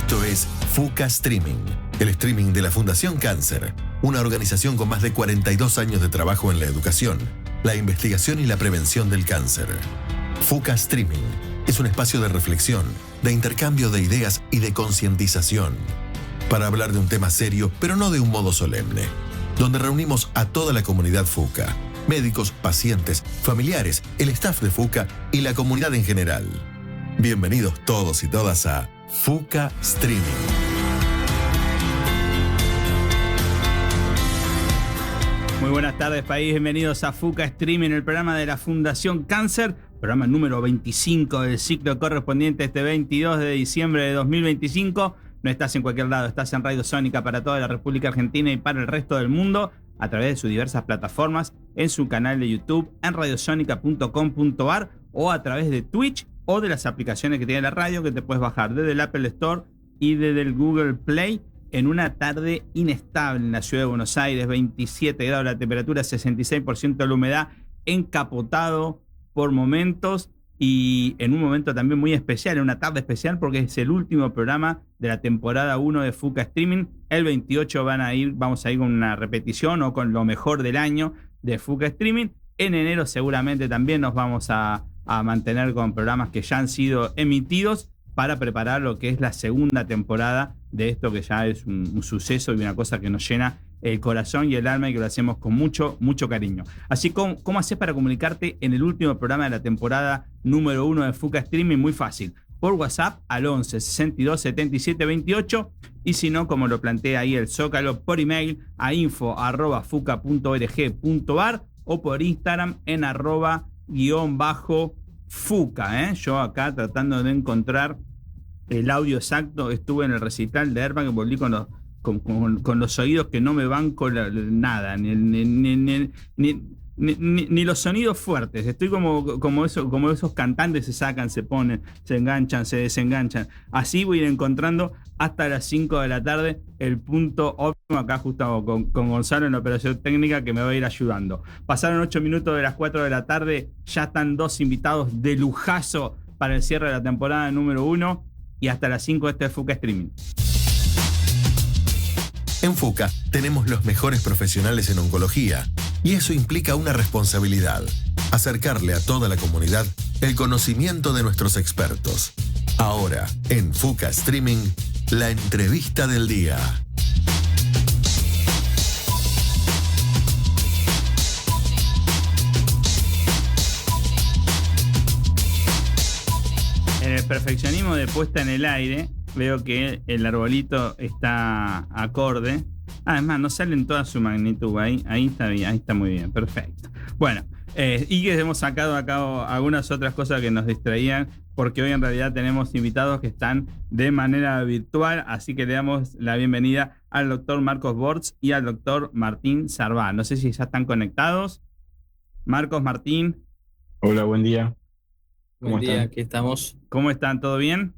Esto es FUCA Streaming, el streaming de la Fundación Cáncer, una organización con más de 42 años de trabajo en la educación, la investigación y la prevención del cáncer. FUCA Streaming es un espacio de reflexión, de intercambio de ideas y de concientización, para hablar de un tema serio, pero no de un modo solemne, donde reunimos a toda la comunidad FUCA, médicos, pacientes, familiares, el staff de FUCA y la comunidad en general. Bienvenidos todos y todas a FUCA Streaming. Muy buenas tardes, país. Bienvenidos a FUCA Streaming, el programa de la Fundación Cáncer, programa número 25 del ciclo correspondiente a este 22 de diciembre de 2025. No estás en cualquier lado, estás en Radio Sónica para toda la República Argentina y para el resto del mundo, a través de sus diversas plataformas, en su canal de YouTube, en radiosonica.com.ar o a través de Twitch o de las aplicaciones que tiene la radio, que te puedes bajar desde el Apple Store y desde el Google Play. En una tarde inestable en la ciudad de Buenos Aires, 27 grados la temperatura, 66% de la humedad, encapotado por momentos y en un momento también muy especial, en una tarde especial porque es el último programa de la temporada 1 de FUCA Streaming. El 28 vamos a ir con una repetición o con lo mejor del año de FUCA Streaming. En enero seguramente también nos vamos a mantener con programas que ya han sido emitidos para preparar lo que es la segunda temporada de esto, que ya es un suceso y una cosa que nos llena el corazón y el alma y que lo hacemos con mucho, mucho cariño. Así como, ¿cómo haces para comunicarte en el último programa de la temporada número 1 de FUCA Streaming? Muy fácil. Por WhatsApp al 11 62 77 28 y si no, como lo plantea ahí el Zócalo, por email a info@fuca.org.ar o por Instagram en @_FUCA. Yo acá tratando de encontrar el audio exacto. Estuve en el recital de Herman que volví con los oídos que no me van con nada, ni los sonidos fuertes. Estoy como esos cantantes se sacan, se ponen, se enganchan, se desenganchan. Así voy a ir encontrando hasta las 5 de la tarde el punto óptimo. Acá justo con Gonzalo en la operación técnica que me va a ir ayudando. Pasaron 8 minutos de las 4 de la tarde, ya están dos invitados de lujazo para el cierre de la temporada número 1 y hasta las 5 este es FUCA Streaming. En FUCA tenemos los mejores profesionales en oncología y eso implica una responsabilidad: acercarle a toda la comunidad el conocimiento de nuestros expertos. Ahora, en FUCA Streaming, la entrevista del día. En el perfeccionismo de puesta en el aire, veo que el arbolito está acorde. Además, no sale en toda su magnitud. Ahí está bien, ahí está muy bien, perfecto. Bueno, y que hemos sacado a cabo algunas otras cosas que nos distraían, porque hoy en realidad tenemos invitados que están de manera virtual, así que le damos la bienvenida al doctor Marcos Bortz y al doctor Martín Sarvá. No sé si ya están conectados. Marcos, Martín. Hola, buen día. Buen día, aquí estamos. ¿Cómo están? ¿Todo bien?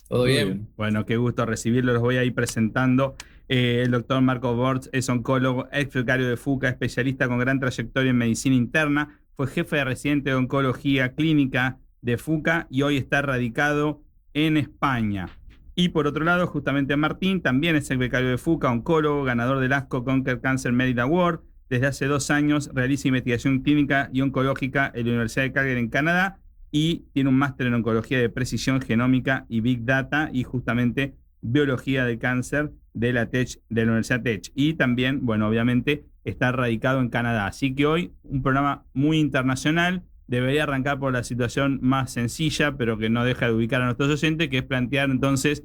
¿Todo bien? Bueno, qué gusto recibirlo. Los voy a ir presentando. El doctor Marcos Bortz es oncólogo, ex becario de FUCA, especialista con gran trayectoria en medicina interna. Fue jefe de residente de oncología clínica de FUCA y hoy está radicado en España. Y por otro lado, justamente Martín, también es ex becario de FUCA, oncólogo, ganador del ASCO Conquer Cancer Merit Award. Desde hace 2 años realiza investigación clínica y oncológica en la Universidad de Calgary en Canadá y tiene un máster en oncología de precisión genómica y Big Data y justamente biología del cáncer de la Universidad Tech. Y también, bueno, obviamente está radicado en Canadá. Así que hoy un programa muy internacional. Debería arrancar por la situación más sencilla, pero que no deja de ubicar a nuestros oyentes, que es plantear entonces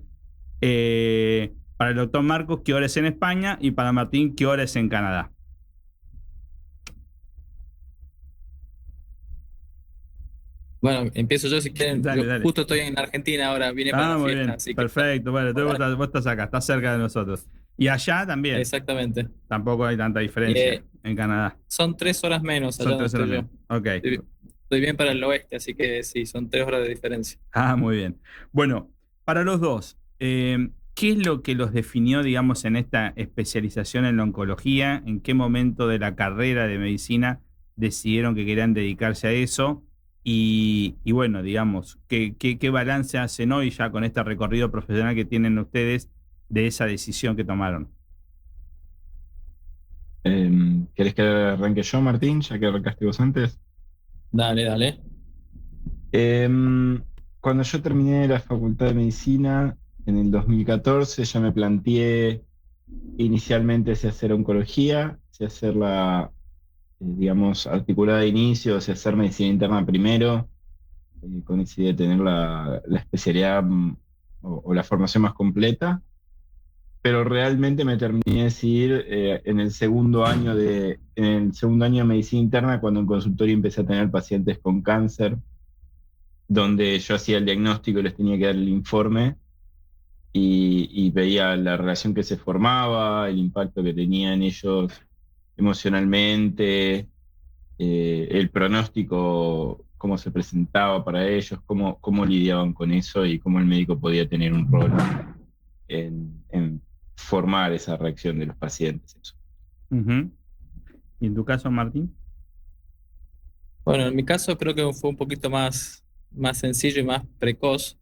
para el doctor Marcos qué hora es en España y para Martín qué hora es en Canadá. Bueno, empiezo yo si quieren. Dale. Justo estoy en Argentina ahora, vine para la muy fiesta. bien, Así perfecto. Bueno, vos estás acá, estás cerca de nosotros. Y allá también. Exactamente. Tampoco hay tanta diferencia en Canadá. Son 3 horas menos. Son 3 horas menos. Ok. Estoy bien para el oeste, así que sí, son 3 horas de diferencia. Muy bien. Bueno, para los dos, ¿qué es lo que los definió, digamos, en esta especialización en la oncología? ¿En qué momento de la carrera de medicina decidieron que querían dedicarse a eso? Y bueno, digamos, ¿qué balance hacen hoy ya con este recorrido profesional que tienen ustedes de esa decisión que tomaron? ¿Querés que arranque yo, Martín, ya que arrancaste vos antes? Dale, dale. Em, Cuando yo terminé la Facultad de Medicina en el 2014, ya me planteé inicialmente si hacer oncología, si hacerla, digamos, articulada de inicio, si hacer medicina interna primero, con esa idea de tener la especialidad o la formación más completa. Pero realmente me terminé de decidir en el segundo año de medicina interna, cuando en consultorio empecé a tener pacientes con cáncer, donde yo hacía el diagnóstico y les tenía que dar el informe y veía la relación que se formaba, el impacto que tenía en ellos emocionalmente, el pronóstico, cómo se presentaba para ellos, cómo lidiaban con eso y cómo el médico podía tener un rol en formar esa reacción de los pacientes. Eso. Ujú. ¿Y en tu caso, Martín? Bueno, en mi caso creo que fue un poquito más sencillo y más precoz,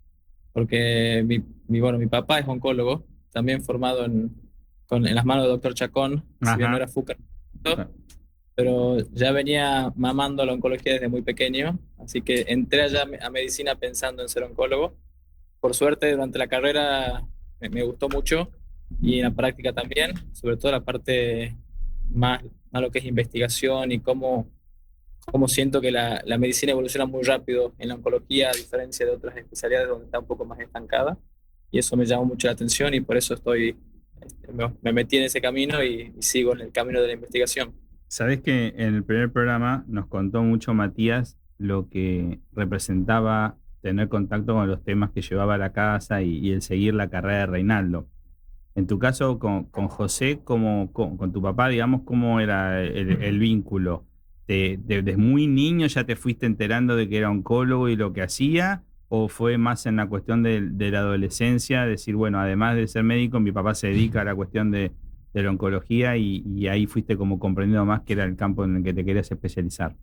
porque mi papá es oncólogo, también formado en las manos del doctor Chacón, si bien no Ajá. era Fuca, pero ya venía mamando la oncología desde muy pequeño, así que entré allá a medicina pensando en ser oncólogo. Por suerte, durante la carrera me gustó mucho y en la práctica también, sobre todo la parte más lo que es investigación y cómo siento que la medicina evoluciona muy rápido en la oncología, a diferencia de otras especialidades donde está un poco más estancada. Y eso me llama mucho la atención y por eso me metí en ese camino y sigo en el camino de la investigación. Sabés que en el primer programa nos contó mucho Matías lo que representaba tener contacto con los temas que llevaba a la casa y el seguir la carrera de Reinaldo. En tu caso, con José, con tu papá, digamos, ¿cómo era el vínculo? ¿Desde muy niño ya te fuiste enterando de que era oncólogo y lo que hacía? ¿O fue más en la cuestión de la adolescencia? Decir, bueno, además de ser médico, mi papá se dedica a la cuestión de la oncología y ahí fuiste como comprendiendo más que era el campo en el que te querías especializar.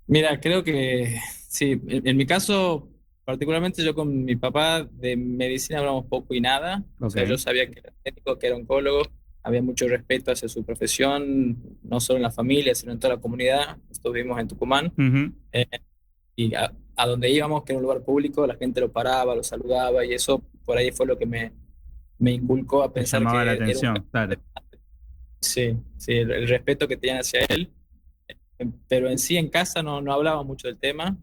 Mira, creo que sí, en mi caso, particularmente yo con mi papá de medicina hablamos poco y nada. O sea, yo Ok. sabía que era médico, que era oncólogo, había mucho respeto hacia su profesión, no solo en la familia, sino en toda la comunidad. Estuvimos en Tucumán. Ujú. eh, y a donde íbamos, que era un lugar público, la gente lo paraba, lo saludaba y eso por ahí fue lo que me inculcó a Te pensar llamaba la que era un... atención, claro. Sí, sí, el respeto que tenían hacia él. Pero en sí en casa no hablaba mucho del tema.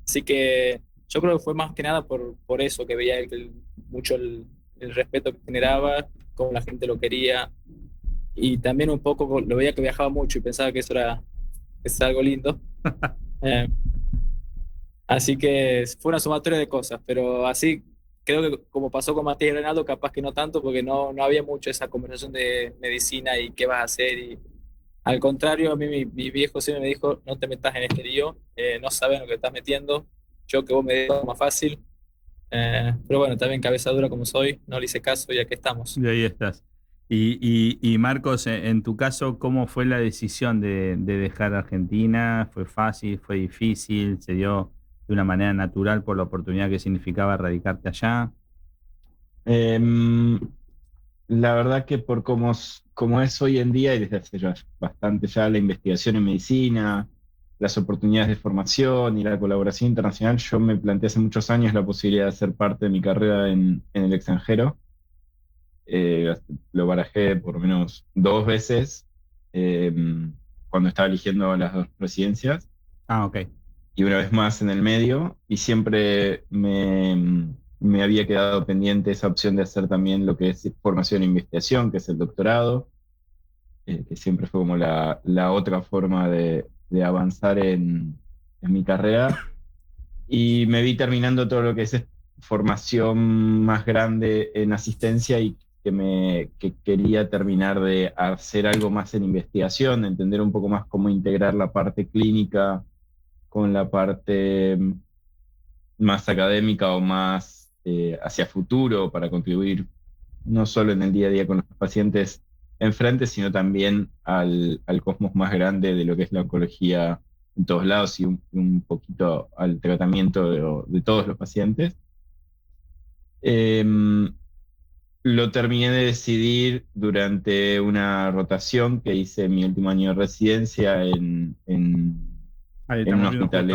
Así que yo creo que fue más que nada por eso que veía mucho el respeto que generaba, cómo la gente lo quería. Y también un poco lo veía que viajaba mucho y pensaba que eso es algo lindo. Eh, Así que fue una sumatoria de cosas, pero así creo que como pasó con Matías y Renaldo, capaz que no tanto, porque no había mucho esa conversación de medicina y qué vas a hacer. Y al contrario, a mí mi viejo siempre me dijo, no te metas en este lío, no sabes lo que estás metiendo, yo que vos me digas más fácil. Pero bueno, también cabeza dura como soy, no le hice caso y aquí estamos. Y ahí estás. Y Marcos, en tu caso, ¿cómo fue la decisión de dejar Argentina? ¿Fue fácil? ¿Fue difícil? ¿Se dio de una manera natural por la oportunidad que significaba radicarte allá? Em, la verdad que por como es hoy en día y desde hace ya bastante ya la investigación en medicina, las oportunidades de formación y la colaboración internacional, yo me planteé hace muchos años la posibilidad de hacer parte de mi carrera en el extranjero. Lo barajé por lo menos dos veces cuando estaba eligiendo las dos residencias Ah, ok. y una vez más en el medio, y siempre me había quedado pendiente esa opción de hacer también lo que es formación e investigación, que es el doctorado, que siempre fue como la otra forma de avanzar en mi carrera. Y me vi terminando todo lo que es formación más grande en asistencia y que quería terminar de hacer algo más en investigación, de entender un poco más cómo integrar la parte clínica con la parte más académica o más hacia futuro para contribuir no solo en el día a día con los pacientes enfrente, sino también al cosmos más grande de lo que es la oncología en todos lados y un poquito al tratamiento de todos los pacientes. Lo terminé de decidir durante una rotación que hice en mi último año de residencia en un hospital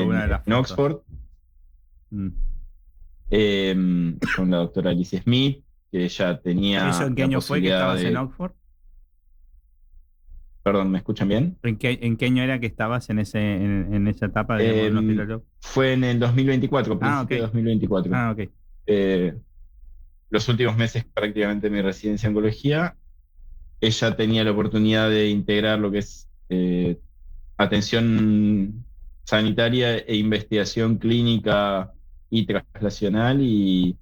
en Oxford, con la doctora Alicia Smith, que ella tenía. ¿Eso en qué año fue que estabas en Oxford? Perdón, ¿me escuchan bien? ¿En qué año era que estabas en esa etapa de hospital? Fue en el 2024, principio de 2024. Ah, ok. Los últimos meses prácticamente de mi residencia en oncología, ella tenía la oportunidad de integrar lo que es atención sanitaria e investigación clínica y translacional y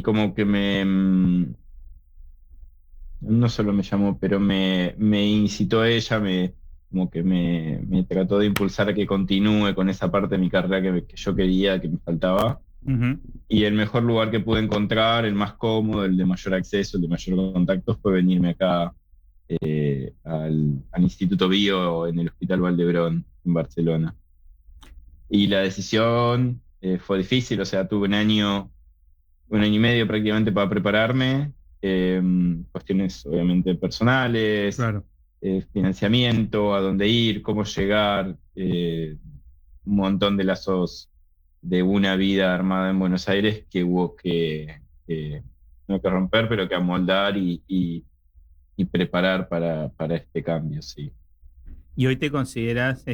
como que no solo me llamó, pero me incitó a ella, como que me trató de impulsar a que continúe con esa parte de mi carrera que yo quería, que me faltaba. Uh-huh. Y el mejor lugar que pude encontrar, el más cómodo, el de mayor acceso, el de mayor contacto, fue venirme acá al Instituto Bio en el Hospital Valdebrón, en Barcelona. Y la decisión fue difícil, o sea, tuve un año y medio prácticamente para prepararme, cuestiones obviamente personales, claro. Financiamiento, a dónde ir, cómo llegar, un montón de lazos de una vida armada en Buenos Aires que hubo que no que romper, pero que amoldar y preparar para este cambio, sí. ¿Y hoy te consideras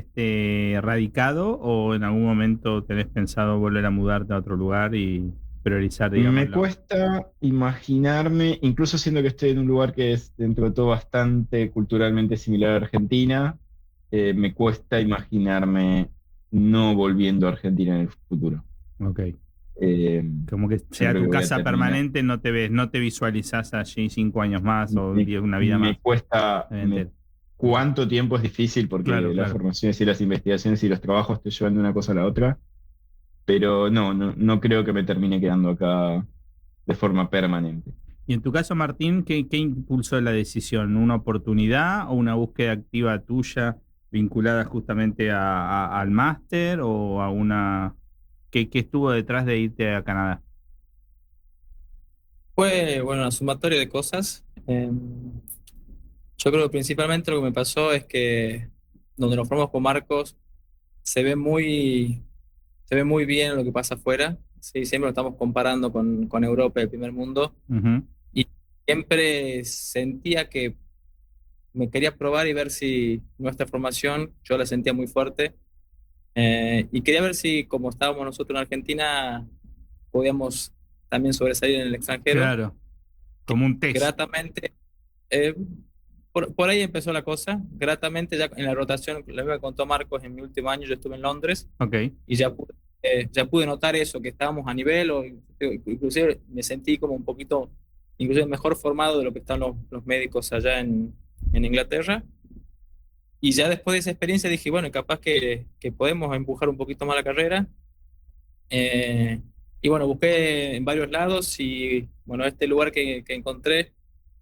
radicado o en algún momento tenés pensado volver a mudarte a otro lugar y priorizar, digamos? Me cuesta imaginarme, incluso siendo que estoy en un lugar que es dentro de todo bastante culturalmente similar a Argentina, me cuesta imaginarme no volviendo a Argentina en el futuro. Ok. Como que sea tu casa permanente, no te visualizás allí 5 años más o una vida más. Me cuesta. ¿Cuánto tiempo es difícil? Porque las formaciones y las investigaciones y los trabajos te llevan de una cosa a la otra. Pero no creo que me termine quedando acá de forma permanente. Y en tu caso, Martín, ¿qué impulsó la decisión? ¿Una oportunidad o una búsqueda activa tuya vinculada justamente al máster o a una... ¿Qué estuvo detrás de irte a Canadá? Fue, una sumatoria de cosas. Yo creo que principalmente lo que me pasó es que donde nos formamos con Marcos se ve muy bien lo que pasa afuera. Sí, siempre lo estamos comparando con Europa y el primer mundo. Uh-huh. Y siempre sentía que me quería probar y ver si nuestra formación, yo la sentía muy fuerte. Y quería ver si, como estábamos nosotros en Argentina, podíamos también sobresalir en el extranjero. Claro, como un test. Gratamente, por ahí empezó la cosa. Gratamente, ya en la rotación, le me contó Marcos, en mi último año yo estuve en Londres. Okay. Y ya pude notar eso, que estábamos a nivel, o inclusive me sentí como un poquito, inclusive mejor formado de lo que están los médicos allá en Inglaterra. Y ya después de esa experiencia dije, bueno, capaz que podemos empujar un poquito más la carrera. Y bueno, busqué en varios lados y bueno, este lugar que encontré.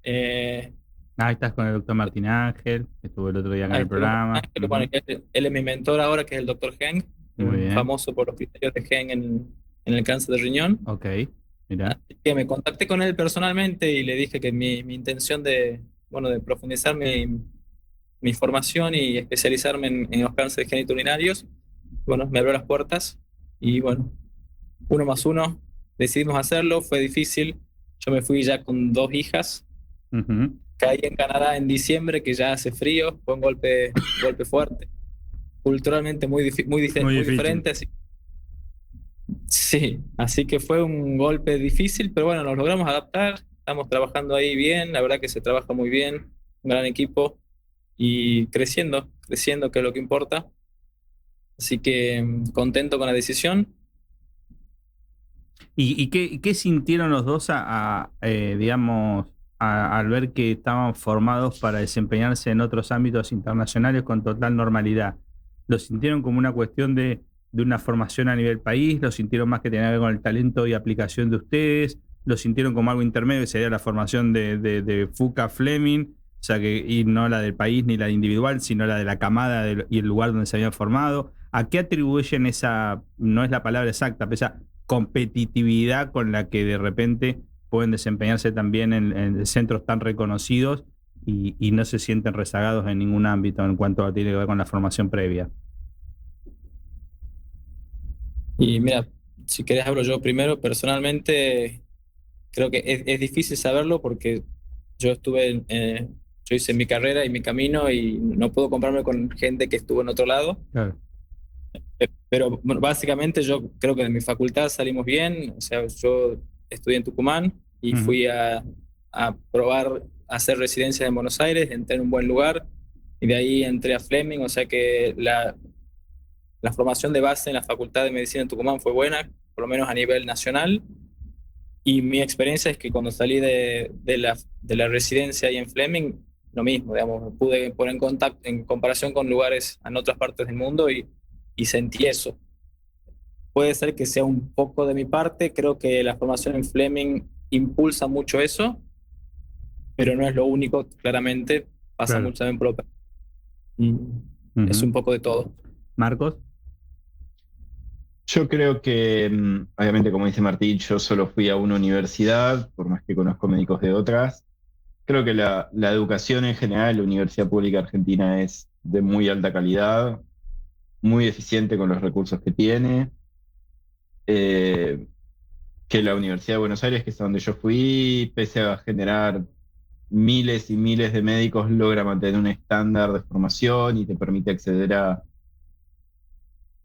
Ahí estás con el doctor Martín Ángel, que estuvo el otro día en el programa. Ángel, bueno, él es mi mentor ahora, que es el doctor Heng, famoso por los criterios de Heng en el cáncer de riñón. Ok, mira. Así que me contacté con él personalmente y le dije que mi intención de profundizar mi formación y especializarme en los cánceres genitourinarios, bueno, me abrió las puertas y bueno, 1 más 1, decidimos hacerlo, fue difícil. Yo me fui ya con 2 hijas. Uh-huh. Caí en Canadá en diciembre, que ya hace frío, fue un golpe fuerte. Culturalmente muy diferente. Así que fue un golpe difícil, pero bueno, nos logramos adaptar. Estamos trabajando ahí bien, la verdad que se trabaja muy bien, un gran equipo y creciendo, que es lo que importa. Así que contento con la decisión. ¿Y qué sintieron los dos digamos, al ver que estaban formados para desempeñarse en otros ámbitos internacionales con total normalidad? ¿Lo sintieron como una cuestión de una formación a nivel país? ¿Lo sintieron más que tenía que ver con el talento y aplicación de ustedes? ¿Lo sintieron como algo intermedio, que sería la formación de Fuca Fleming? o sea y no la del país ni la individual, sino la de la camada y el lugar donde se habían formado. ¿A qué atribuyen esa, no es la palabra exacta, pero esa competitividad con la que de repente pueden desempeñarse también en centros tan reconocidos y no se sienten rezagados en ningún ámbito en cuanto a tiene que ver con la formación previa? Y mira, si querés hablo yo primero. Personalmente creo que es difícil saberlo porque yo yo hice mi carrera y mi camino y no puedo compararme con gente que estuvo en otro lado. Claro. Pero bueno, básicamente yo creo que de mi facultad salimos bien. O sea, yo estudié en Tucumán y fui a probar a hacer residencia en Buenos Aires, entré en un buen lugar y de ahí entré a Fleming. O sea que la formación de base en la Facultad de Medicina en Tucumán fue buena, por lo menos a nivel nacional. Y mi experiencia es que cuando salí de la residencia ahí en Fleming, lo mismo, digamos, me pude poner en contacto en comparación con lugares en otras partes del mundo y sentí eso. Puede ser que sea un poco de mi parte, creo que la formación en Fleming impulsa mucho eso, pero no es lo único, claramente, pasa Claro. mucho también por es un poco de todo. Marcos. Yo creo que, obviamente, como dice Martín, yo solo fui a una universidad, por más que conozco médicos de otras. Creo que la educación en general, la Universidad Pública Argentina es de muy alta calidad, muy eficiente con los recursos que tiene. Que la Universidad de Buenos Aires, que es a donde yo fui, pese a generar miles y miles de médicos, logra mantener un estándar de formación y te permite acceder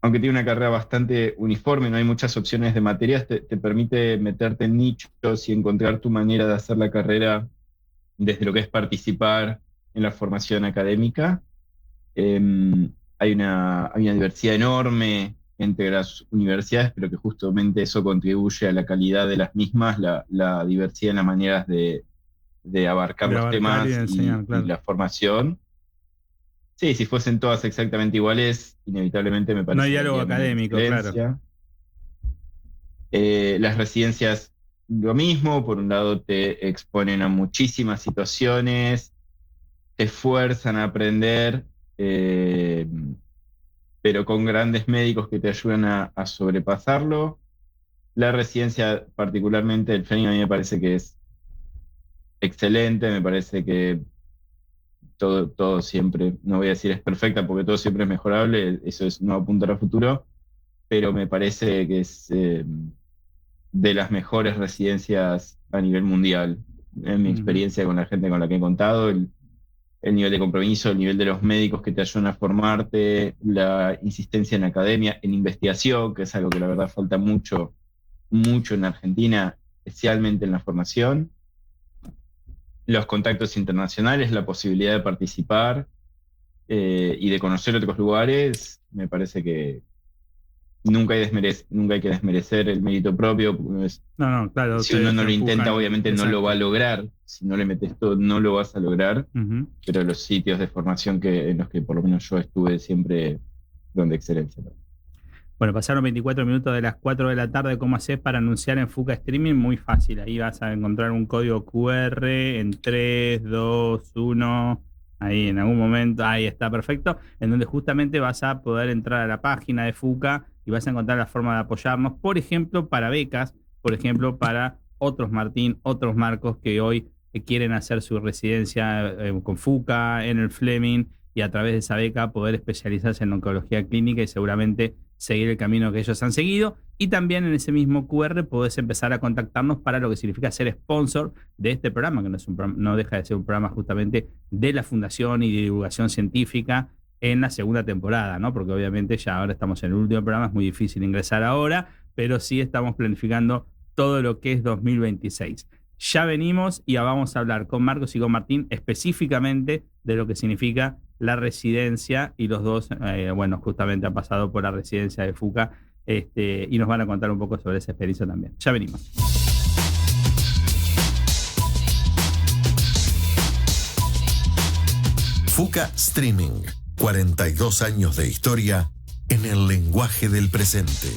aunque tiene una carrera bastante uniforme, no hay muchas opciones de materias, te permite meterte en nichos y encontrar tu manera de hacer la carrera desde lo que es participar en la formación académica. Hay una diversidad enorme entre las universidades, pero que justamente eso contribuye a la calidad de las mismas, la diversidad en las maneras de abarcar los temas y enseñar, claro. y la formación. Sí, si fuesen todas exactamente iguales, inevitablemente me parece. No hay diálogo académico, claro. Las residencias, lo mismo. Por un lado, te exponen a muchísimas situaciones, te fuerzan a aprender, pero con grandes médicos que te ayudan a sobrepasarlo. La residencia, particularmente el Fleming, a mí me parece que es excelente, me parece que todo siempre, no voy a decir es perfecta porque todo siempre es mejorable, eso es no apuntar a futuro, pero me parece que es de las mejores residencias a nivel mundial. En mi experiencia con la gente con la que he contado, el nivel de compromiso, el nivel de los médicos que te ayudan a formarte, la insistencia en academia, en investigación, que es algo que la verdad falta mucho en Argentina, especialmente en la formación. Los contactos internacionales, la posibilidad de participar y de conocer otros lugares, me parece que nunca hay que desmerecer el mérito propio. No, claro. Si uno no lo intenta, obviamente no lo va a lograr. Si no le metes todo, no lo vas a lograr. Pero los sitios de formación en los que por lo menos yo estuve siempre fueron de excelencia. Bueno, pasaron 24 minutos de las 4 de la tarde. ¿Cómo haces para anunciar en Fuca Streaming? Muy fácil. Ahí vas a encontrar un código QR en 3, 2, 1. Ahí en algún momento, ahí está, perfecto. En donde justamente vas a poder entrar a la página de Fuca y vas a encontrar la forma de apoyarnos. Por ejemplo, para becas. Por ejemplo, para otros Martín, otros Marcos que hoy quieren hacer su residencia con Fuca, en el Fleming, y a través de esa beca poder especializarse en oncología clínica y seguramente seguir el camino que ellos han seguido. Y también en ese mismo QR podés empezar a contactarnos para lo que significa ser sponsor de este programa, que no deja de ser un programa justamente de la Fundación y de Divulgación Científica en la segunda temporada, ¿no? Porque obviamente ya ahora estamos en el último programa, es muy difícil ingresar ahora, pero sí estamos planificando todo lo que es 2026. Ya venimos y vamos a hablar con Marcos y con Martín específicamente de lo que significa la residencia, y los dos, justamente han pasado por la residencia de Fuca y nos van a contar un poco sobre esa experiencia también. Ya venimos. Fuca Streaming, 42 años de historia en el lenguaje del presente.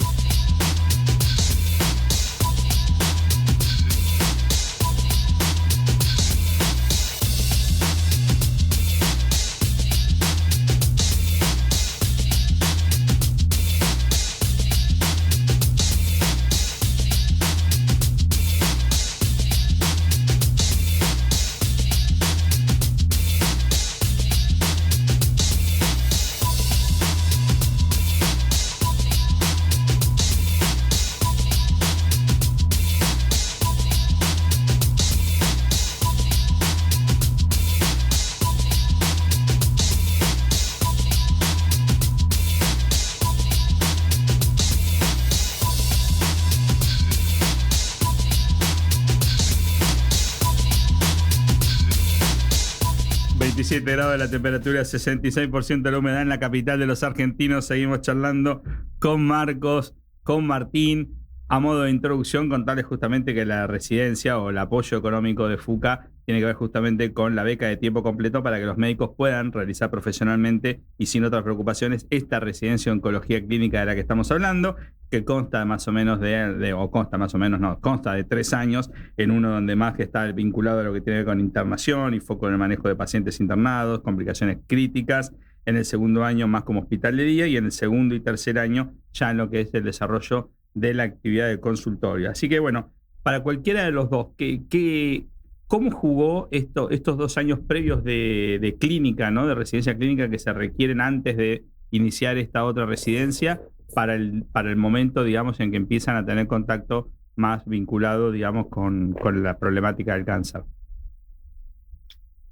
37 grados la temperatura, 66% la humedad en la capital de los argentinos. Seguimos charlando con Marcos, con Martín. A modo de introducción, contarles justamente que la residencia o el apoyo económico de FUCA tiene que ver justamente con la beca de tiempo completo para que los médicos puedan realizar profesionalmente y sin otras preocupaciones esta residencia de oncología clínica de la que estamos hablando, que consta más o menos consta de 3 años, en uno donde más que está vinculado a lo que tiene que ver con internación y foco en el manejo de pacientes internados, complicaciones críticas. En el segundo año más como hospital de día y en el segundo y tercer año ya en lo que es el desarrollo de la actividad de consultorio. Así que bueno, para cualquiera de los dos, ¿cómo jugó estos 2 años previos de clínica, ¿no? De residencia clínica que se requieren antes de iniciar esta otra residencia para el momento, digamos, en que empiezan a tener contacto más vinculado, digamos, con la problemática del cáncer?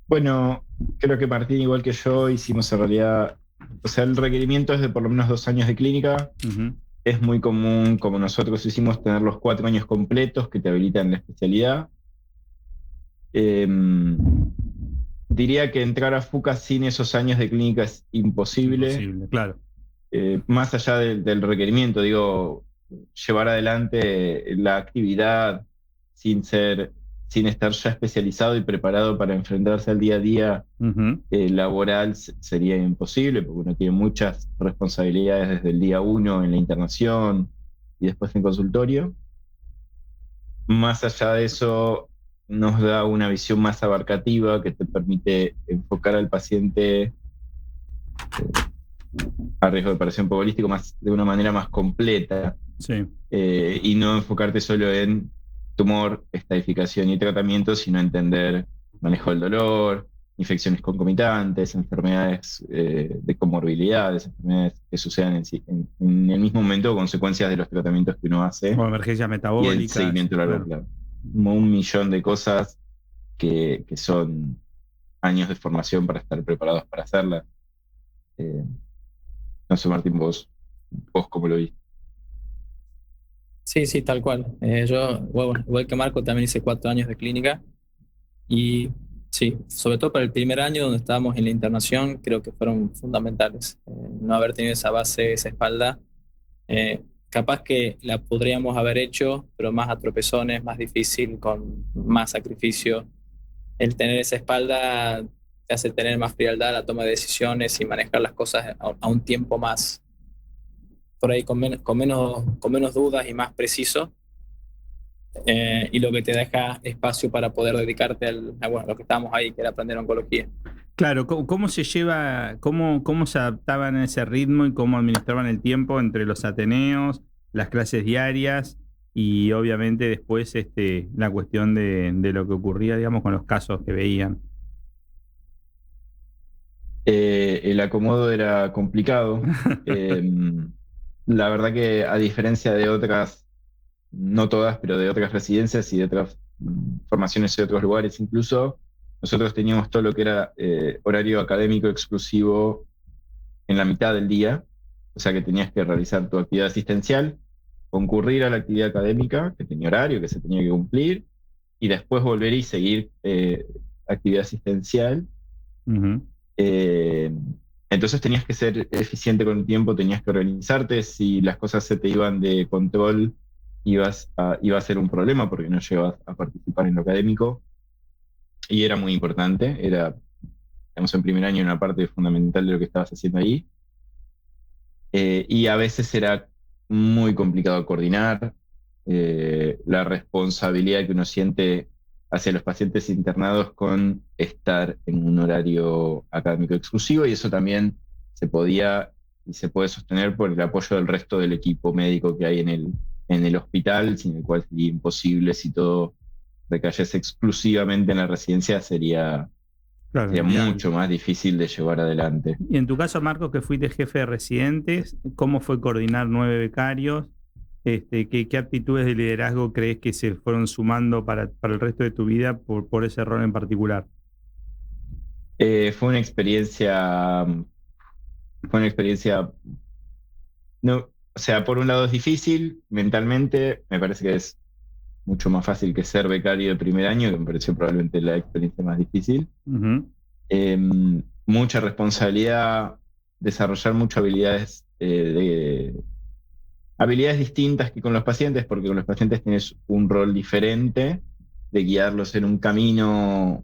Bueno, creo que Martín, igual que yo, hicimos en realidad, o sea, el requerimiento es de por lo menos 2 años de clínica. Uh-huh. Es muy común, como nosotros hicimos, tener los 4 años completos que te habilitan la especialidad. Diría que entrar a FUCA sin esos años de clínica es imposible. Imposible, claro. Más allá del requerimiento, digo, llevar adelante la actividad sin estar ya especializado y preparado para enfrentarse al día a día laboral sería imposible, porque uno tiene muchas responsabilidades desde el día 1 en la internación y después en consultorio. Más allá de eso, nos da una visión más abarcativa que te permite enfocar al paciente a riesgo de aparición pobolístico de una manera más completa. Sí. Y no enfocarte solo en tumor, estadificación y tratamiento, sino entender manejo del dolor, infecciones concomitantes, enfermedades de comorbilidades, enfermedades que sucedan en el mismo momento o consecuencias de los tratamientos que uno hace. O emergencias metabólicas. Y el seguimiento a largo plazo. Como 1.000.000 de cosas que son años de formación para estar preparados para hacerlas. No sé, Martín, vos cómo lo viste. Sí, tal cual. Yo, bueno, igual que Marco, también hice 4 años de clínica y sí, sobre todo para el primer año donde estábamos en la internación, creo que fueron fundamentales. No haber tenido esa base, esa espalda, capaz que la podríamos haber hecho, pero más a tropezones, más difícil, con más sacrificio. El tener esa espalda te hace tener más frialdad a la toma de decisiones y manejar las cosas a un tiempo más, por ahí con menos dudas y más preciso, y lo que te deja espacio para poder dedicarte a lo que estábamos ahí, que era aprender oncología. Claro, ¿cómo se lleva, cómo se adaptaban a ese ritmo y cómo administraban el tiempo entre los ateneos, las clases diarias y obviamente después la cuestión de lo que ocurría, digamos, con los casos que veían? El acomodo era complicado. La verdad que a diferencia de otras, no todas, pero de otras residencias y de otras formaciones de otros lugares incluso, nosotros teníamos todo lo que era horario académico exclusivo en la mitad del día, o sea que tenías que realizar tu actividad asistencial, concurrir a la actividad académica, que tenía horario, que se tenía que cumplir, y después volver y seguir actividad asistencial. Uh-huh. Entonces tenías que ser eficiente con el tiempo, tenías que organizarte. Si las cosas se te iban de control, iba a ser un problema porque no llegabas a participar en lo académico. Y era muy importante, digamos, en primer año una parte fundamental de lo que estabas haciendo ahí. Y a veces era muy complicado coordinar la responsabilidad que uno siente hacia los pacientes internados con estar en un horario académico exclusivo, y eso también se podía y se puede sostener por el apoyo del resto del equipo médico que hay en el hospital, sin el cual sería imposible. Si todo recayese exclusivamente en la residencia, sería mucho más difícil de llevar adelante. Y en tu caso, Marcos, que fuiste jefe de residentes, ¿cómo fue coordinar 9 becarios? ¿Qué aptitudes de liderazgo crees que se fueron sumando para el resto de tu vida por ese rol en particular? Fue una experiencia, no, o sea, por un lado es difícil mentalmente. Me parece que es mucho más fácil que ser becario de primer año, que me pareció probablemente la experiencia más difícil. Uh-huh. mucha responsabilidad, desarrollar muchas habilidades distintas que con los pacientes, porque con los pacientes tienes un rol diferente de guiarlos en un camino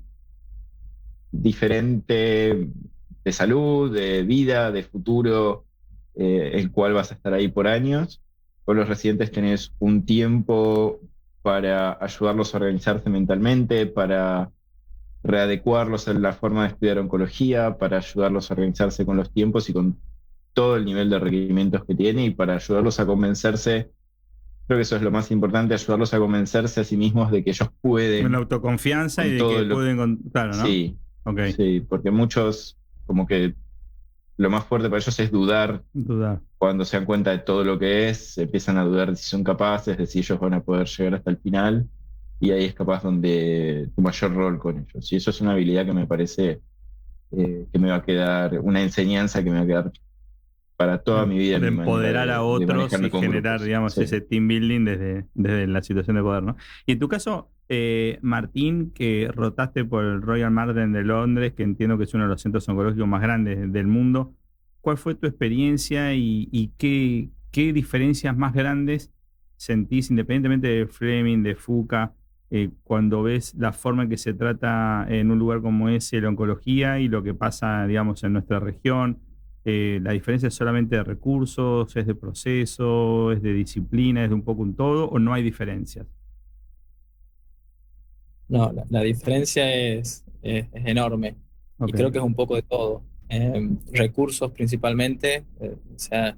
diferente de salud, de vida, de futuro, el cual vas a estar ahí por años. Con los residentes tenés un tiempo para ayudarlos a organizarse mentalmente, para readecuarlos a la forma de estudiar oncología, para ayudarlos a organizarse con los tiempos y con todo el nivel de requerimientos que tiene, y para ayudarlos a convencerse. Creo que eso es lo más importante, ayudarlos a convencerse a sí mismos de que ellos pueden. Con la autoconfianza y de que pueden, claro, ¿no? Sí, okay. Sí, porque muchos, como que lo más fuerte para ellos es dudar. Cuando se dan cuenta de todo lo que es, empiezan a dudar de si son capaces, de si ellos van a poder llegar hasta el final, y ahí es capaz donde tu mayor rol con ellos. Y eso es una habilidad que me parece que me va a quedar, una enseñanza que me va a quedar para toda mi vida. De empoderar a otros y generar, grupos, digamos, sí, ese team building desde la situación de poder, ¿no? Y en tu caso, Martín, que rotaste por el Royal Marsden de Londres, que entiendo que es uno de los centros oncológicos más grandes del mundo, ¿cuál fue tu experiencia y qué diferencias más grandes sentís, independientemente de Fleming, de Fuca, cuando ves la forma en que se trata en un lugar como ese la oncología y lo que pasa, digamos, en nuestra región? ¿La diferencia es solamente de recursos, es de proceso, es de disciplina, es de un poco un todo, o no hay diferencias? No, la diferencia es enorme. Okay. Y creo que es un poco de todo. Recursos principalmente, o sea,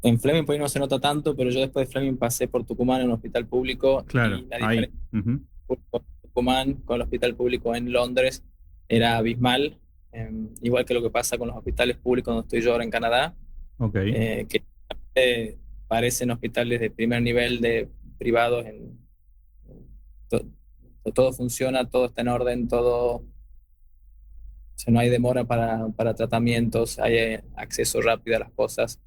en Fleming por ahí no se nota tanto, pero yo después de Fleming pasé por Tucumán en un hospital público. Claro, y la diferencia de Tucumán con el hospital público en Londres era abismal. Igual que lo que pasa con los hospitales públicos donde estoy yo ahora en Canadá, okay. Que parecen hospitales de primer nivel de privados. Todo funciona, todo está en orden, todo, o sea, no hay demora para tratamientos, hay acceso rápido a las cosas.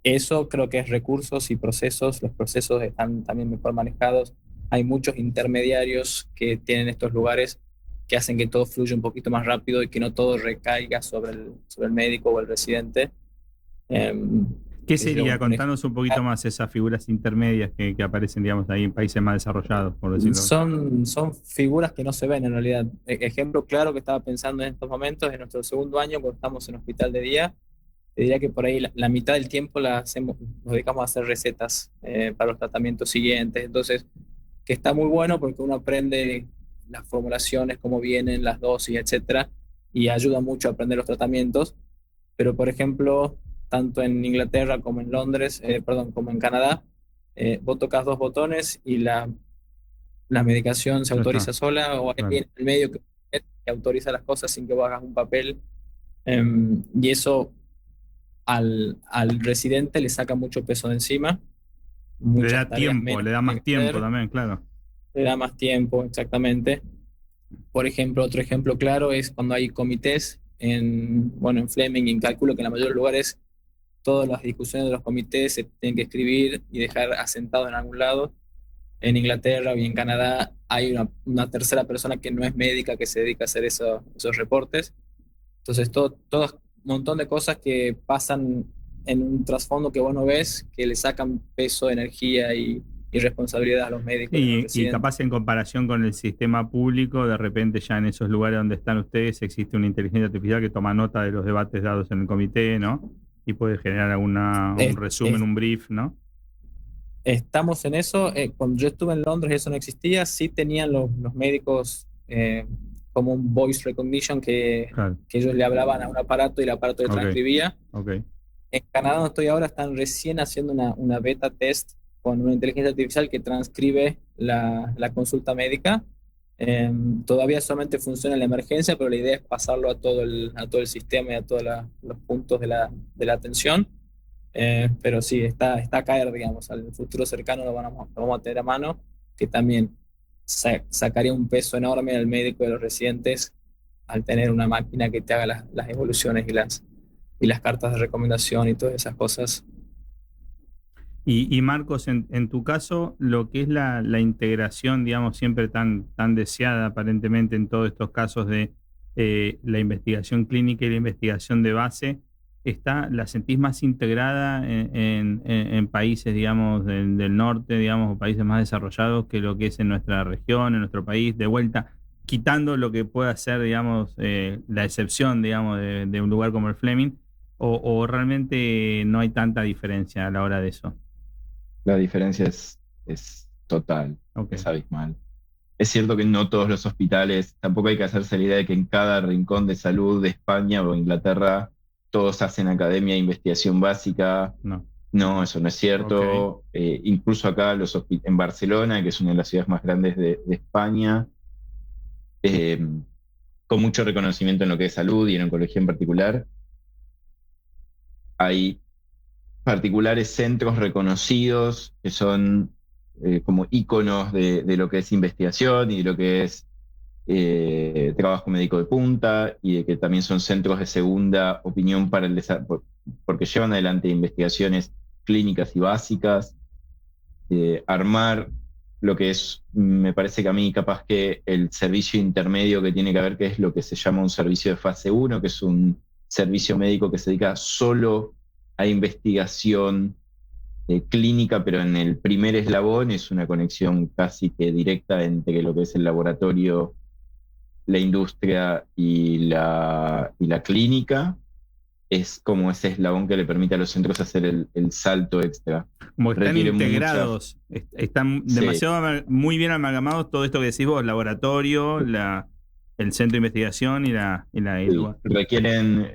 Eso creo que es recursos y procesos. Los procesos están también mejor manejados. Hay muchos intermediarios que tienen estos lugares que hacen que todo fluya un poquito más rápido y que no todo recaiga sobre el médico o el residente. ¿Qué sería? Contanos un poquito más esas figuras intermedias que aparecen, digamos, ahí en países más desarrollados, por decirlo. Son figuras que no se ven en realidad. Ejemplo claro que estaba pensando en estos momentos, en nuestro segundo año, cuando estamos en hospital de día, te diría que por ahí la mitad del tiempo nos dedicamos a hacer recetas para los tratamientos siguientes. Entonces, que está muy bueno porque uno aprende las formulaciones, cómo vienen, las dosis, etcétera, y ayuda mucho a aprender los tratamientos. Pero, por ejemplo, tanto en Inglaterra como en Londres, como en Canadá, vos tocas dos botones y la medicación se autoriza sola, o alguien en el medio que autoriza las cosas sin que vos hagas un papel. Y eso al residente le saca mucho peso de encima. Le da tiempo, le da más tiempo también, claro. Le da más tiempo, exactamente. Por ejemplo, otro ejemplo claro es cuando hay comités en Fleming, y calculo que en la mayoría de los lugares todas las discusiones de los comités se tienen que escribir y dejar asentado en algún lado. En Inglaterra y en Canadá hay una tercera persona que no es médica que se dedica a hacer esos reportes. Entonces, todo un montón de cosas que pasan en un trasfondo que vos no ves, que le sacan peso, energía y responsabilidad a los médicos. Y capaz en comparación con el sistema público, de repente ya en esos lugares donde están ustedes existe una inteligencia artificial que toma nota de los debates dados en el comité, ¿no? Y puede generar un resumen, un brief, ¿no? Estamos en eso. Cuando yo estuve en Londres eso no existía. Sí tenían los médicos como un voice recognition que ellos le hablaban a un aparato y el aparato le transcribía. En Canadá, donde estoy ahora, están recién haciendo una beta test con una inteligencia artificial que transcribe la consulta médica. Todavía solamente funciona en la emergencia, pero la idea es pasarlo a todo el sistema y a todos los puntos de la atención. Pero sí, está a caer, digamos, al futuro cercano lo vamos a tener a mano, que también sacaría un peso enorme al médico y a los residentes al tener una máquina que te haga las evoluciones y las cartas de recomendación y todas esas cosas. Y Marcos, en tu caso, lo que es la integración, digamos, siempre tan deseada aparentemente en todos estos casos de la investigación clínica y la investigación de base, ¿la sentís más integrada en países, digamos, del norte, digamos, o países más desarrollados que lo que es en nuestra región, en nuestro país? De vuelta, quitando lo que pueda ser, digamos, la excepción, digamos, de un lugar como el Fleming, o realmente no hay tanta diferencia a la hora de eso. La diferencia es total, Okay. es abismal. Es cierto que no todos los hospitales, tampoco hay que hacerse la idea de que en cada rincón de salud de España o Inglaterra todos hacen academia de investigación básica. No, eso no es cierto. Okay. Incluso acá en Barcelona, que es una de las ciudades más grandes de España, con mucho reconocimiento en lo que es salud y en oncología en particular, hay particulares centros reconocidos que son como íconos de lo que es investigación y de lo que es trabajo médico de punta, y de que también son centros de segunda opinión para el desarrollo, porque llevan adelante investigaciones clínicas y básicas. Armar lo que es, me parece que a mí capaz que el servicio intermedio que tiene que haber, que es lo que se llama un servicio de fase 1, que es un servicio médico que se dedica solo a investigación clínica, pero en el primer eslabón es una conexión casi que directa entre lo que es el laboratorio, la industria y la clínica. Es como ese eslabón que le permite a los centros hacer el salto extra. Como que están integrados, están demasiado, muy bien amalgamados todo esto que decís vos, laboratorio, el centro de investigación y la requieren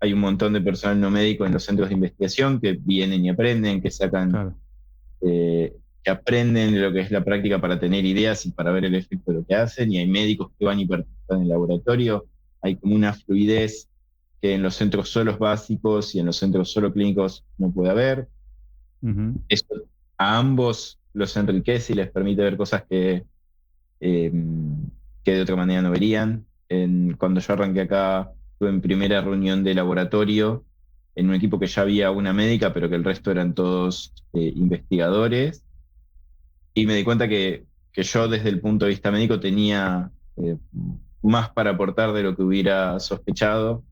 hay un montón de personal no médico en los centros de investigación que vienen y aprenden, que sacan, claro, que aprenden de lo que es la práctica para tener ideas y para ver el efecto de lo que hacen, y hay médicos que van y participan en el laboratorio. Hay como una fluidez que en los centros solos básicos y en los centros solo clínicos no puede haber. Uh-huh. Eso a ambos los enriquece y les permite ver cosas que de otra manera no verían. Cuando yo arranqué acá, estuve en primera reunión de laboratorio en un equipo que ya había una médica, pero que el resto eran todos investigadores, y me di cuenta que yo desde el punto de vista médico tenía más para aportar de lo que hubiera sospechado,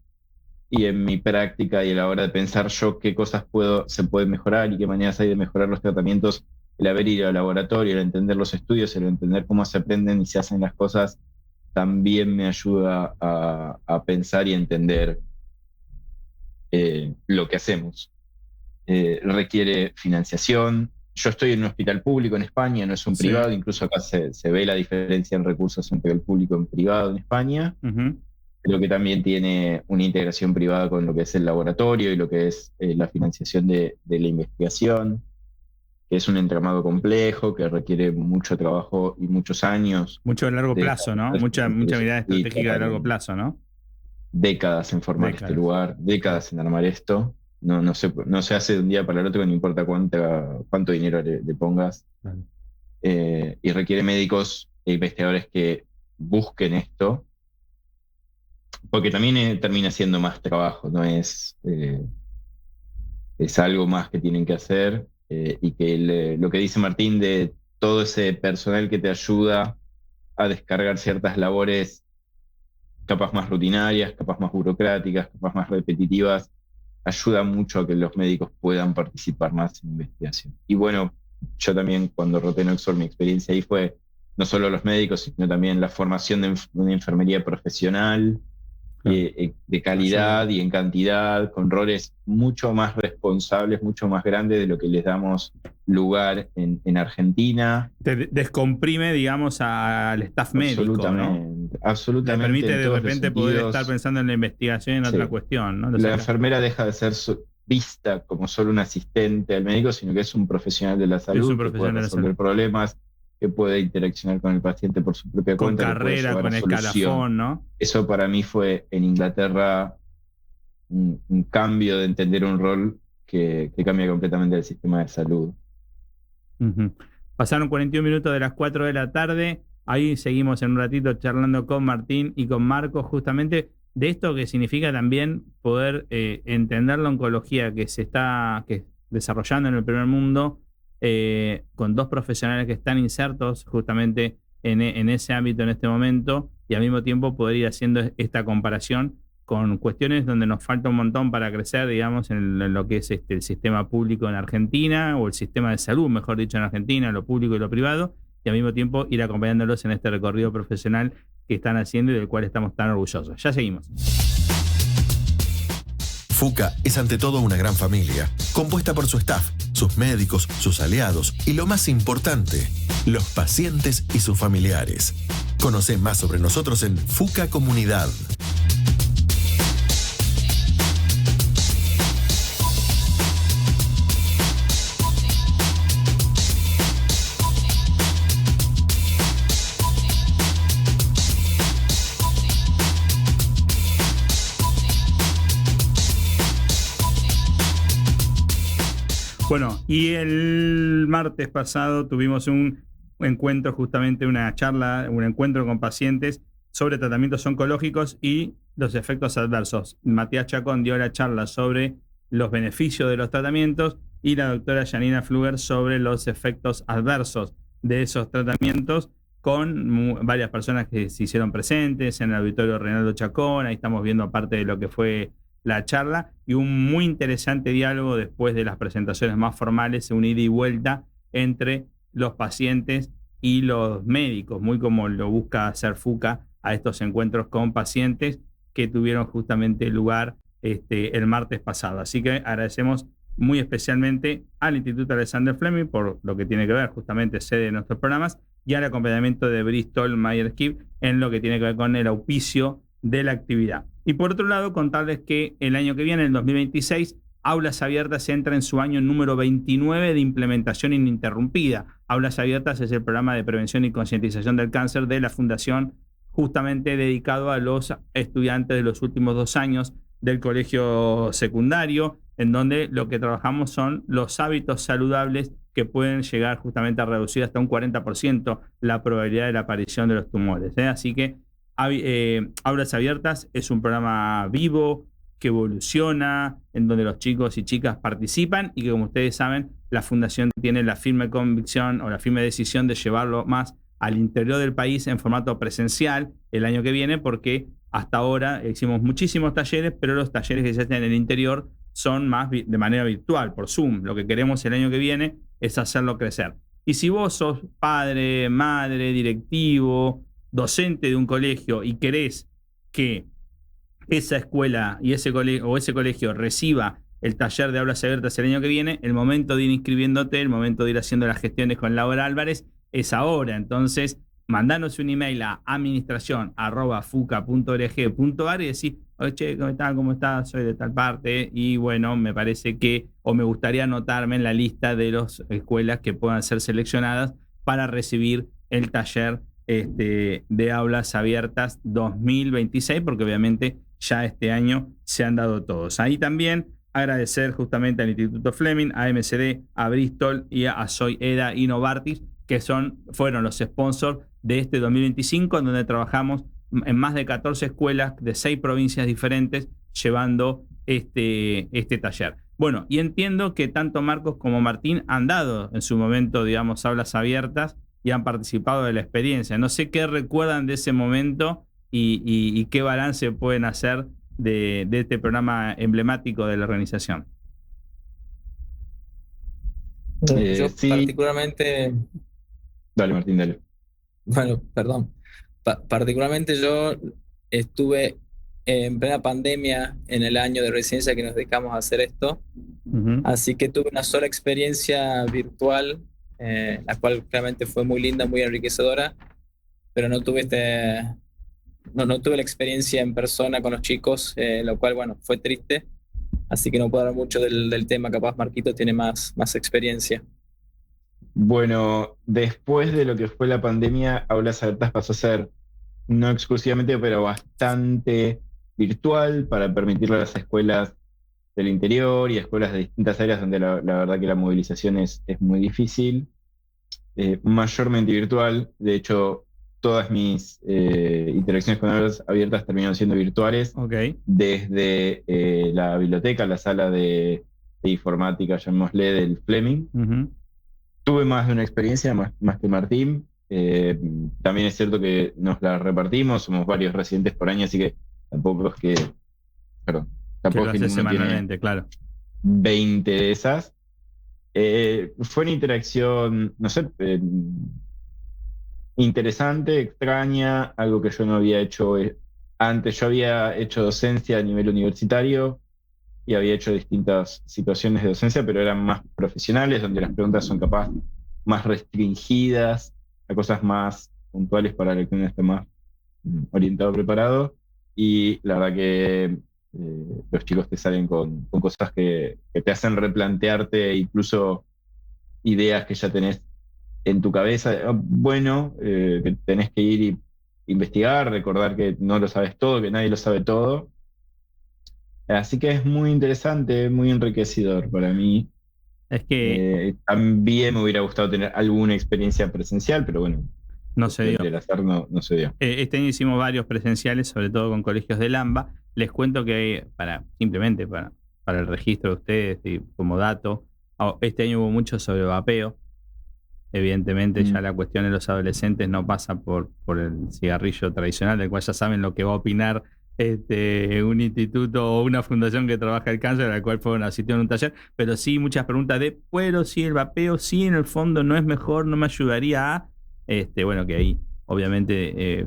y en mi práctica y a la hora de pensar yo qué cosas se pueden mejorar y qué maneras hay de mejorar los tratamientos, el haber ido al laboratorio, el entender los estudios, el entender cómo se aprenden y se hacen las cosas, también me ayuda a pensar y entender lo que hacemos. Requiere financiación. Yo estoy en un hospital público en España, no es un privado, incluso acá se ve la diferencia en recursos entre el público y el privado en España. Uh-huh. Creo que también tiene una integración privada con lo que es el laboratorio y lo que es la financiación de la investigación, que es un entramado complejo, que requiere mucho trabajo y muchos años. Mucho de largo plazo, ¿no? Mucha mirada estratégica de largo plazo, ¿no? Décadas en formar este lugar, décadas en armar esto. No se hace de un día para el otro, no importa cuánto dinero le pongas. Claro. Y requiere médicos e investigadores que busquen esto, porque también termina siendo más trabajo, no es algo más que tienen que hacer, y que lo que dice Martín de todo ese personal que te ayuda a descargar ciertas labores capaz más rutinarias, capaz más burocráticas, capaz más repetitivas, ayuda mucho a que los médicos puedan participar más en investigación. Y bueno, yo también cuando roté en Oxford, mi experiencia ahí fue no solo los médicos, sino también la formación de una enfermería profesional, de calidad y en cantidad, con roles mucho más responsables, mucho más grandes de lo que les damos lugar en Argentina. Te descomprime, digamos, al staff médico, ¿no? Absolutamente. Te permite de repente poder estar pensando en la investigación y en otra cuestión, ¿no? La enfermera deja de ser vista como solo un asistente al médico, sino que es un profesional de la salud, que puede resolver problemas, que puede interaccionar con el paciente por su propia cuenta. Con carrera, con escalafón, ¿no? Eso para mí fue en Inglaterra un cambio de entender un rol que cambia completamente el sistema de salud. Uh-huh. Pasaron 41 minutos de las 4 de la tarde. Ahí seguimos en un ratito charlando con Martín y con Marcos justamente de esto que significa también poder entender la oncología que desarrollando en el primer mundo, con 2 profesionales que están insertos justamente en ese ámbito en este momento, y al mismo tiempo poder ir haciendo esta comparación con cuestiones donde nos falta un montón para crecer, digamos, en lo que es el sistema público en Argentina, o el sistema de salud, mejor dicho, en Argentina, lo público y lo privado, y al mismo tiempo ir acompañándolos en este recorrido profesional que están haciendo y del cual estamos tan orgullosos. Ya seguimos. FUCA es ante todo una gran familia, compuesta por su staff, sus médicos, sus aliados y lo más importante, los pacientes y sus familiares. Conoce más sobre nosotros en FUCA Comunidad. Bueno, y el martes pasado tuvimos un encuentro, justamente una charla, un encuentro con pacientes sobre tratamientos oncológicos y los efectos adversos. Matías Chacón dio la charla sobre los beneficios de los tratamientos y la doctora Janina Pfluger sobre los efectos adversos de esos tratamientos, con varias personas que se hicieron presentes en el auditorio Reinaldo Chacón. Ahí estamos viendo parte de lo que fue la charla, y un muy interesante diálogo después de las presentaciones más formales, un ida y vuelta entre los pacientes y los médicos, muy como lo busca hacer FUCA a estos encuentros con pacientes que tuvieron justamente lugar el martes pasado. Así que agradecemos muy especialmente al Instituto Alexander Fleming por lo que tiene que ver justamente sede de nuestros programas, y al acompañamiento de Bristol Myers Squibb en lo que tiene que ver con el auspicio de la actividad. Y por otro lado, contarles que el año que viene, el 2026, Aulas Abiertas entra en su año número 29 de implementación ininterrumpida. Aulas Abiertas es el programa de prevención y concientización del cáncer de la Fundación, justamente dedicado a los estudiantes de los últimos 2 años del colegio secundario, en donde lo que trabajamos son los hábitos saludables que pueden llegar justamente a reducir hasta un 40% la probabilidad de la aparición de los tumores. Así que Aulas Abiertas es un programa vivo que evoluciona, en donde los chicos y chicas participan, y que, como ustedes saben, la Fundación tiene la firme convicción o la firme decisión de llevarlo más al interior del país en formato presencial el año que viene, porque hasta ahora hicimos muchísimos talleres, pero los talleres que se hacen en el interior son más de manera virtual, por Zoom. Lo que queremos el año que viene es hacerlo crecer. Y si vos sos padre, madre, directivo, docente de un colegio y querés que esa escuela y ese colegio reciba el taller de Aulas Abiertas el año que viene, el momento de ir inscribiéndote, el momento de ir haciendo las gestiones con Laura Álvarez es ahora. Entonces, mandanos un email a administración@fuca.org.ar y decir: oye, che, ¿cómo estás? Soy de tal parte y bueno, me parece que, o me gustaría anotarme en la lista de las escuelas que puedan ser seleccionadas para recibir el taller de Aulas Abiertas 2026, porque obviamente ya este año se han dado todos. Ahí también agradecer justamente al Instituto Fleming, a MSD, a Bristol y a Soy EDA y Novartis, que fueron los sponsors de este 2025, en donde trabajamos en más de 14 escuelas de 6 provincias diferentes llevando este taller. Bueno, y entiendo que tanto Marcos como Martín han dado en su momento, digamos, Aulas Abiertas y han participado de la experiencia. No sé qué recuerdan de ese momento y qué balance pueden hacer de este programa emblemático de la organización. Yo Sí. particularmente... Dale, Martín, dale. Bueno, perdón. Particularmente yo estuve en plena pandemia en el año de residencia que nos dedicamos a hacer esto. Uh-huh. Así que tuve una sola experiencia virtual, la cual claramente fue muy linda, muy enriquecedora, pero no tuve no tuve la experiencia en persona con los chicos, lo cual, bueno, fue triste. Así que no puedo hablar mucho del tema. Capaz Marquito tiene más experiencia. Bueno, después de lo que fue la pandemia, Aulas Abiertas pasó a ser, no exclusivamente, pero bastante virtual, para permitirle a las escuelas del interior y a escuelas de distintas áreas donde la verdad que la movilización es muy difícil, mayormente virtual. De hecho, todas mis interacciones con Aulas Abiertas terminaron siendo virtuales. Okay. Desde la biblioteca, la sala de de informática, llamémosle, del Fleming. Uh-huh. Tuve más de una experiencia, más que Martín. También es cierto que nos la repartimos, somos varios residentes por año, así que tampoco es que... Perdón, tampoco que lo es que haces ninguno semanalmente, tiene claro. 20 de esas. Fue una interacción, no sé, interesante, extraña, algo que yo no había hecho antes. Yo había hecho docencia a nivel universitario y había hecho distintas situaciones de docencia, pero eran más profesionales, donde las preguntas son capaz más restringidas a cosas más puntuales para el que uno esté más orientado, preparado. Y la verdad que los chicos te salen con cosas que te hacen replantearte incluso ideas que ya tenés en tu cabeza. Bueno, que tenés que ir y investigar, recordar que no lo sabes todo, que nadie lo sabe todo. Así que es muy interesante, muy enriquecedor para mí. Es que También me hubiera gustado tener alguna experiencia presencial, pero bueno, no se dio. el azar no se dio. Este año hicimos varios presenciales, sobre todo con colegios del AMBA. Les cuento que simplemente para el registro de ustedes y como dato, este año hubo mucho sobre vapeo. Evidentemente ya la cuestión de los adolescentes no pasa por el cigarrillo tradicional, del cual ya saben lo que va a opinar un instituto o una fundación que trabaja el cáncer, al cual fueron asistieron a un taller, pero sí muchas preguntas de, pero sí el vapeo, sí en el fondo no es mejor, no me ayudaría a, bueno, que ahí obviamente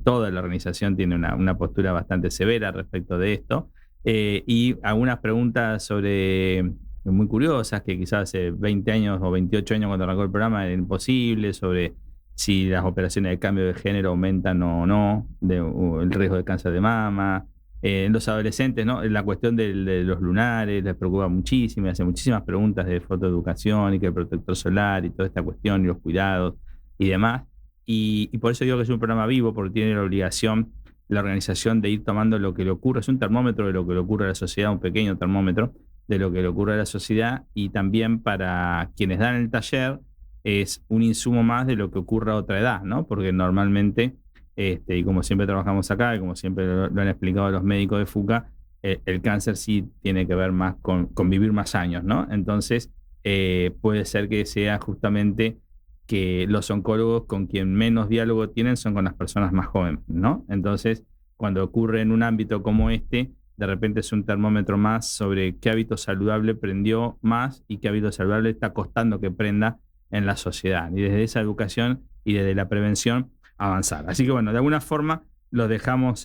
toda la organización tiene una postura bastante severa respecto de esto, y algunas preguntas sobre muy curiosas, que quizás hace 20 años o 28 años cuando arrancó el programa era imposible, sobre si las operaciones de cambio de género aumentan o no, o el riesgo de cáncer de mama. En los adolescentes, ¿no? La cuestión de los lunares les preocupa muchísimo, hace muchísimas preguntas de fotoeducación y que el protector solar y toda esta cuestión y los cuidados y demás. Y por eso digo que es un programa vivo, porque tiene la obligación la organización de ir tomando lo que le ocurre, es un termómetro de lo que le ocurre a la sociedad, un pequeño termómetro de lo que le ocurre a la sociedad, y también para quienes dan el taller es un insumo más de lo que ocurre a otra edad, ¿no? Porque normalmente, y como siempre trabajamos acá, y como siempre lo han explicado los médicos de FUCA, el cáncer sí tiene que ver más con vivir más años, ¿no? Entonces, puede ser que sea justamente que los oncólogos con quien menos diálogo tienen son con las personas más jóvenes, ¿no? Entonces, cuando ocurre en un ámbito como este, de repente es un termómetro más sobre qué hábito saludable prendió más y qué hábito saludable está costando que prenda en la sociedad. Y desde esa educación y desde la prevención avanzar. Así que bueno, de alguna forma los dejamos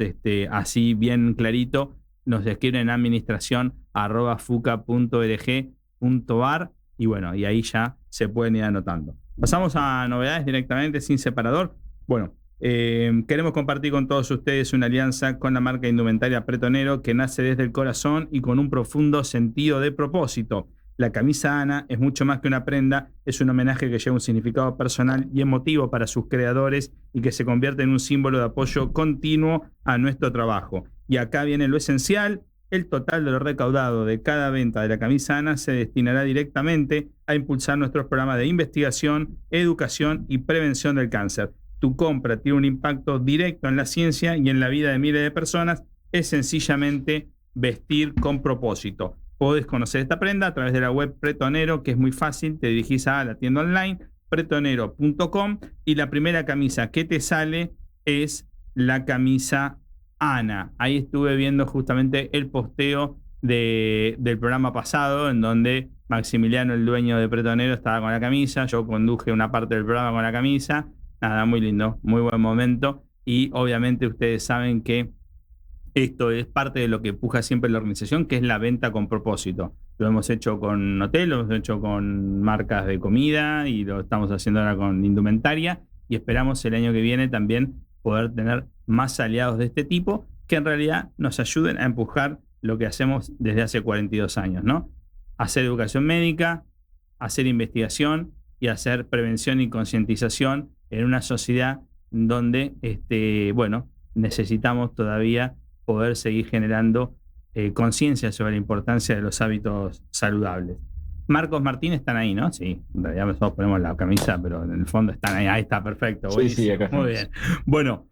así bien clarito. Nos escriben en administración@fuca.org.ar y bueno, y ahí ya se pueden ir anotando. Pasamos a novedades directamente sin separador. Bueno, queremos compartir con todos ustedes una alianza con la marca indumentaria Pretonero que nace desde el corazón y con un profundo sentido de propósito. La camisa Ana es mucho más que una prenda, es un homenaje que lleva un significado personal y emotivo para sus creadores y que se convierte en un símbolo de apoyo continuo a nuestro trabajo. Y acá viene lo esencial: el total de lo recaudado de cada venta de la camisa Ana se destinará directamente a impulsar nuestros programas de investigación, educación y prevención del cáncer. Tu compra tiene un impacto directo en la ciencia y en la vida de miles de personas. Es sencillamente vestir con propósito. Podés conocer esta prenda a través de la web Pretonero, que es muy fácil. Te dirigís a la tienda online pretonero.com y la primera camisa que te sale es la camisa Ana. Ahí estuve viendo justamente el posteo del programa pasado, en donde Maximiliano, el dueño de Pretonero, estaba con la camisa. Yo conduje una parte del programa con la camisa. Nada, muy lindo, muy buen momento. Y obviamente ustedes saben que esto es parte de lo que empuja siempre la organización, que es la venta con propósito. Lo hemos hecho con hotel, lo hemos hecho con marcas de comida y lo estamos haciendo ahora con indumentaria, y esperamos el año que viene también poder tener más aliados de este tipo que en realidad nos ayuden a empujar lo que hacemos desde hace 42 años, ¿no? Hacer educación médica, hacer investigación y hacer prevención y concientización en una sociedad donde, bueno, necesitamos todavía poder seguir generando conciencia sobre la importancia de los hábitos saludables. Marcos, Martín están ahí, ¿no? Sí, en realidad nosotros ponemos la camisa, pero en el fondo están ahí. Ahí está, perfecto. Sí, acá estamos. Muy bien. Bueno,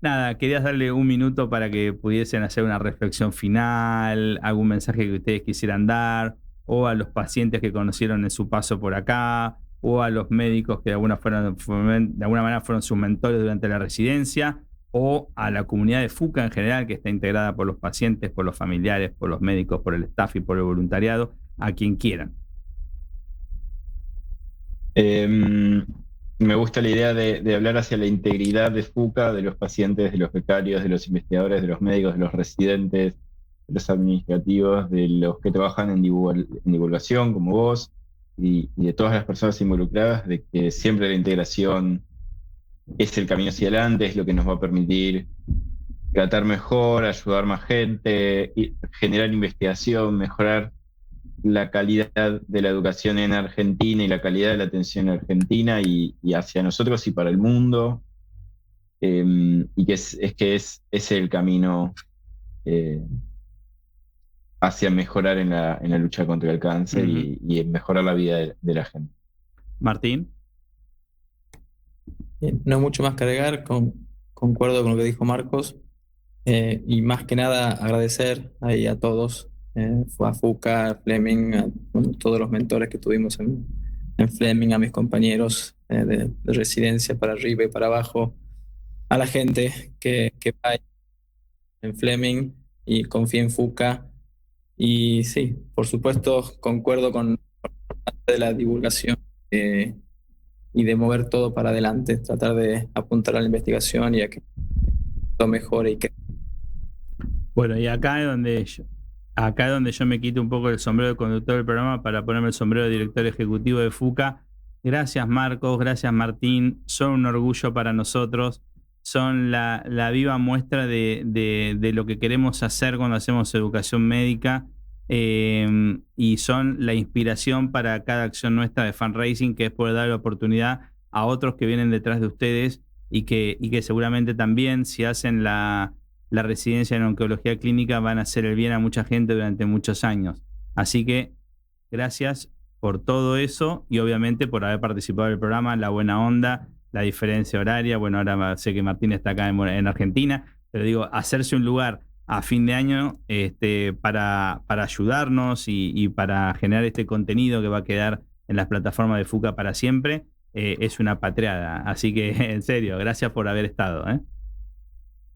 nada, querías darle un minuto para que pudiesen hacer una reflexión final, algún mensaje que ustedes quisieran dar, o a los pacientes que conocieron en su paso por acá, o a los médicos que de alguna manera fueron sus mentores durante la residencia, o a la comunidad de FUCA en general, que está integrada por los pacientes, por los familiares, por los médicos, por el staff y por el voluntariado, a quien quieran. Me gusta la idea de hablar hacia la integridad de FUCA, de los pacientes, de los becarios, de los investigadores, de los médicos, de los residentes, de los administrativos, de los que trabajan en divulgación, como vos, y de todas las personas involucradas, de que siempre la integración es el camino hacia adelante, es lo que nos va a permitir tratar mejor, ayudar más gente, generar investigación, mejorar la calidad de la educación en Argentina y la calidad de la atención en Argentina y hacia nosotros y para el mundo, y que es el camino hacia mejorar en la lucha contra el cáncer. Uh-huh. y mejorar la vida de la gente. Martín. No hay mucho más que agregar, concuerdo con lo que dijo Marcos, y más que nada agradecer ahí a todos, a FUCA, a Fleming, a todos los mentores que tuvimos en Fleming, a mis compañeros de residencia para arriba y para abajo, a la gente que va en Fleming y confía en FUCA. Y sí, por supuesto, concuerdo con de la divulgación y de mover todo para adelante, tratar de apuntar a la investigación y a que todo mejore. Bueno, y acá es donde yo me quito un poco el sombrero de conductor del programa para ponerme el sombrero de director ejecutivo de FUCA. Gracias, Marcos, gracias, Martín. Son un orgullo para nosotros. Son la viva muestra de lo que queremos hacer cuando hacemos educación médica, y son la inspiración para cada acción nuestra de fundraising, que es poder dar la oportunidad a otros que vienen detrás de ustedes y que seguramente también, si hacen la residencia en oncología clínica, van a hacer el bien a mucha gente durante muchos años. Así que gracias por todo eso y obviamente por haber participado del programa, la buena onda, la diferencia horaria. Bueno, ahora sé que Martín está acá en Argentina, pero digo, hacerse un lugar a fin de año para ayudarnos y para generar este contenido que va a quedar en las plataformas de FUCA para siempre, es una patreada. Así que, en serio, gracias por haber estado.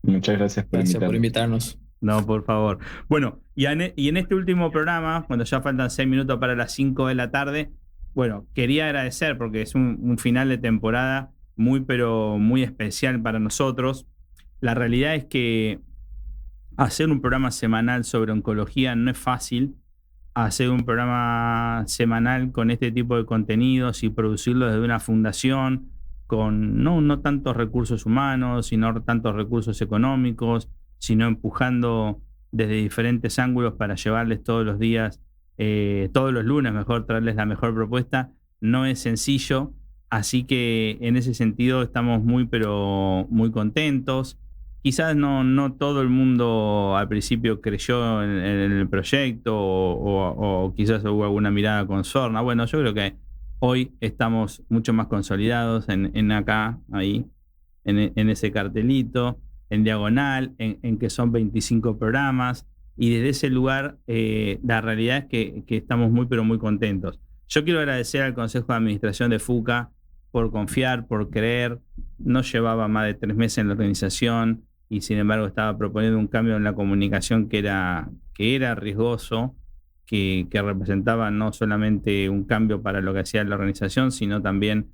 Muchas gracias por invitarnos. No, por favor. Bueno, y en este último programa, cuando ya faltan 6 minutos para las 5 de la tarde, bueno, quería agradecer porque es un final de temporada pero muy especial para nosotros. La realidad es que hacer un programa semanal sobre oncología no es fácil. Hacer un programa semanal con este tipo de contenidos y producirlo desde una fundación con no tantos recursos humanos, sino tantos recursos económicos, sino empujando desde diferentes ángulos para llevarles todos los días, todos los lunes, mejor traerles la mejor propuesta, no es sencillo. Así que en ese sentido estamos pero muy contentos. Quizás no todo el mundo al principio creyó en el proyecto o quizás hubo alguna mirada con sorna. Bueno, yo creo que hoy estamos mucho más consolidados en acá, ahí, en ese cartelito, en diagonal, en que son 25 programas. Y desde ese lugar la realidad es que estamos pero muy contentos. Yo quiero agradecer al Consejo de Administración de FUCA por confiar, por creer. No llevaba más de 3 meses en la organización y sin embargo estaba proponiendo un cambio en la comunicación que era riesgoso, que representaba no solamente un cambio para lo que hacía la organización, sino también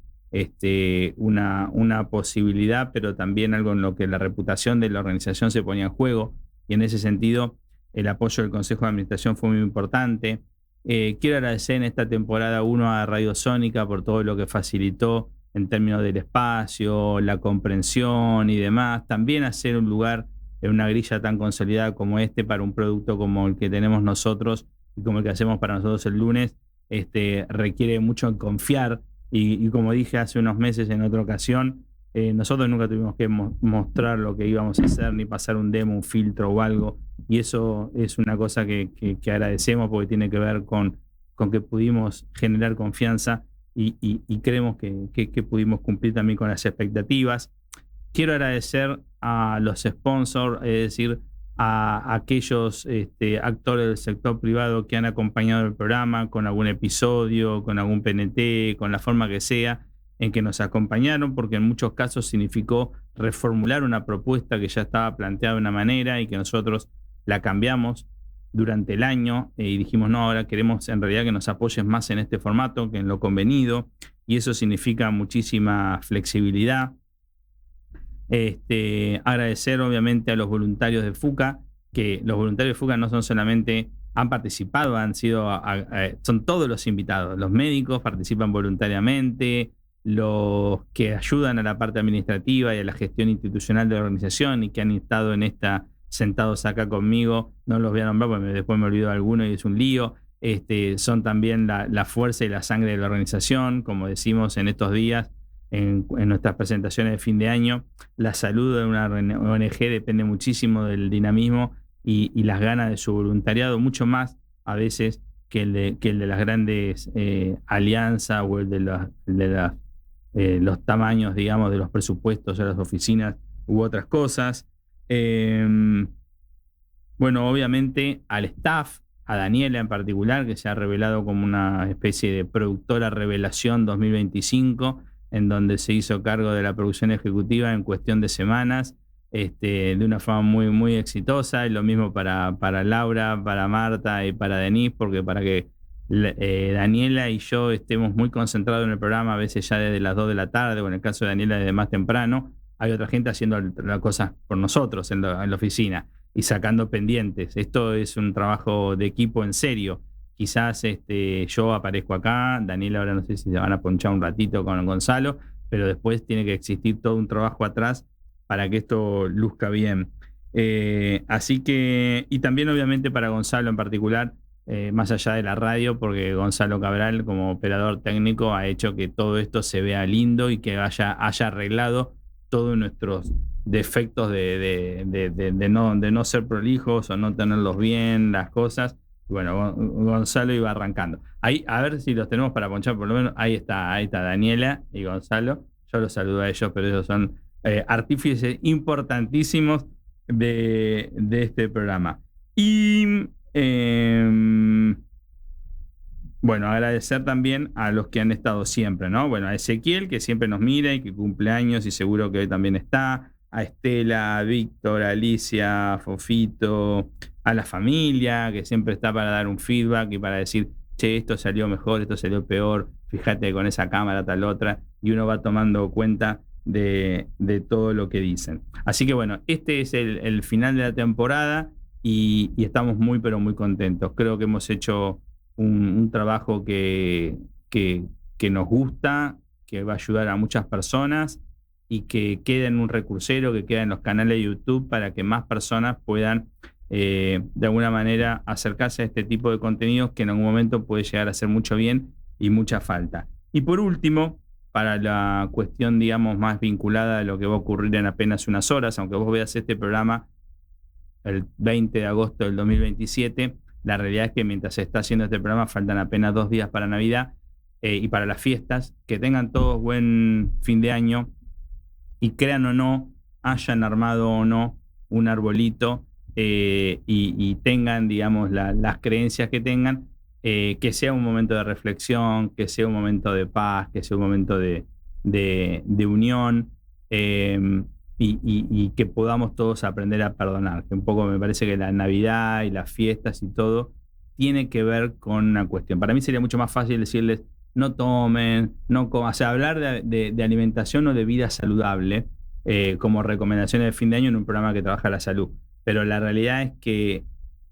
una posibilidad, pero también algo en lo que la reputación de la organización se ponía en juego. Y en ese sentido, el apoyo del Consejo de Administración fue muy importante. Quiero agradecer en esta temporada 1 a Radio Sónica por todo lo que facilitó en términos del espacio, la comprensión y demás. También hacer un lugar en una grilla tan consolidada como para un producto como el que tenemos nosotros y como el que hacemos para nosotros el lunes, requiere mucho confiar. Y como dije hace unos meses en otra ocasión, nosotros nunca tuvimos que mostrar lo que íbamos a hacer, ni pasar un demo, un filtro o algo. Y eso es una cosa que agradecemos porque tiene que ver con que pudimos generar confianza y creemos que pudimos cumplir también con las expectativas. Quiero agradecer a los sponsors, es decir, a aquellos actores del sector privado que han acompañado el programa con algún episodio, con algún PNT, con la forma que sea, en que nos acompañaron, porque en muchos casos significó reformular una propuesta que ya estaba planteada de una manera y que nosotros la cambiamos durante el año y dijimos, no, ahora queremos en realidad que nos apoyes más en este formato que en lo convenido, y eso significa muchísima flexibilidad. Agradecer obviamente a los voluntarios de FUCA, que los voluntarios de FUCA no son solamente, han participado, son todos los invitados, los médicos participan voluntariamente, los que ayudan a la parte administrativa y a la gestión institucional de la organización y que han estado sentados acá conmigo, no los voy a nombrar porque después me olvido de alguno y es un lío. Son también la fuerza y la sangre de la organización, como decimos en estos días, en nuestras presentaciones de fin de año. La salud de una ONG depende muchísimo del dinamismo y las ganas de su voluntariado, mucho más a veces que el de las grandes alianzas o el de los tamaños, digamos, de los presupuestos de las oficinas u otras cosas. Bueno, obviamente al staff, a Daniela en particular, que se ha revelado como una especie de productora revelación 2025, en donde se hizo cargo de la producción ejecutiva en cuestión de semanas, de una forma muy, muy exitosa, y lo mismo para Laura, para Marta y para Denise, porque para que Daniela y yo estemos muy concentrados en el programa, a veces ya desde las 2 de la tarde, o en el caso de Daniela desde más temprano, hay otra gente haciendo las cosas por nosotros en la oficina y sacando pendientes. Esto es un trabajo de equipo en serio. Quizás yo aparezco acá, Daniela ahora no sé si se van a ponchar un ratito con Gonzalo, pero después tiene que existir todo un trabajo atrás para que esto luzca bien. Así que, y también obviamente para Gonzalo en particular, más allá de la radio, porque Gonzalo Cabral como operador técnico ha hecho que todo esto se vea lindo y que haya arreglado todos nuestros defectos de no ser prolijos o no tenerlos bien, las cosas. Bueno, Gonzalo iba arrancando. Ahí, a ver si los tenemos para ponchar por lo menos. Ahí está Daniela y Gonzalo. Yo los saludo a ellos, pero ellos son artífices importantísimos de este programa. Y bueno, agradecer también a los que han estado siempre, ¿no? Bueno, a Ezequiel, que siempre nos mira y que cumple años y seguro que hoy también está. A Estela, a Víctor, a Alicia, a Fofito, a la familia, que siempre está para dar un feedback y para decir, che, esto salió mejor, esto salió peor, fíjate con esa cámara, tal otra, y uno va tomando cuenta de todo lo que dicen. Así que bueno, este es el final de la temporada y estamos muy, pero muy contentos. Creo que hemos hecho un trabajo que nos gusta, que va a ayudar a muchas personas y que queda en un recursero, que queda en los canales de YouTube para que más personas puedan de alguna manera acercarse a este tipo de contenidos que en algún momento puede llegar a hacer mucho bien y mucha falta. Y por último, para la cuestión, digamos, más vinculada a lo que va a ocurrir en apenas unas horas, aunque vos veas este programa el 20 de agosto del 2027, la realidad es que mientras se está haciendo este programa faltan apenas 2 días para Navidad y para las fiestas. Que tengan todos buen fin de año y crean o no, hayan armado o no un arbolito y tengan, digamos, las creencias que tengan, que sea un momento de reflexión, que sea un momento de paz, que sea un momento de unión y que podamos todos aprender a perdonar. Que un poco me parece que la Navidad y las fiestas y todo tiene que ver con una cuestión. Para mí sería mucho más fácil decirles no tomen, no coman, o sea, hablar de alimentación o de vida saludable como recomendaciones de fin de año en un programa que trabaja la salud. Pero la realidad es que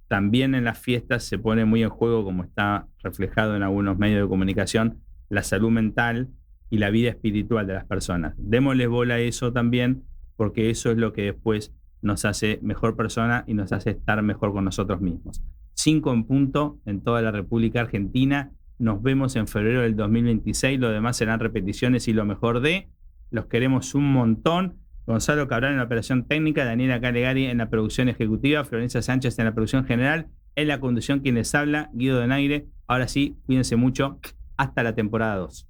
también en las fiestas se pone muy en juego, como está reflejado en algunos medios de comunicación, la salud mental y la vida espiritual de las personas. Démosles bola a eso también, porque eso es lo que después nos hace mejor persona y nos hace estar mejor con nosotros mismos. 5 en punto en toda la República Argentina. Nos vemos en febrero del 2026. Lo demás serán repeticiones y lo mejor de. Los queremos un montón. Gonzalo Cabral en la operación técnica, Daniela Calegari en la producción ejecutiva, Florencia Sánchez en la producción general, en la conducción quien les habla, Guido Donaire. Ahora sí, cuídense mucho. Hasta la temporada 2.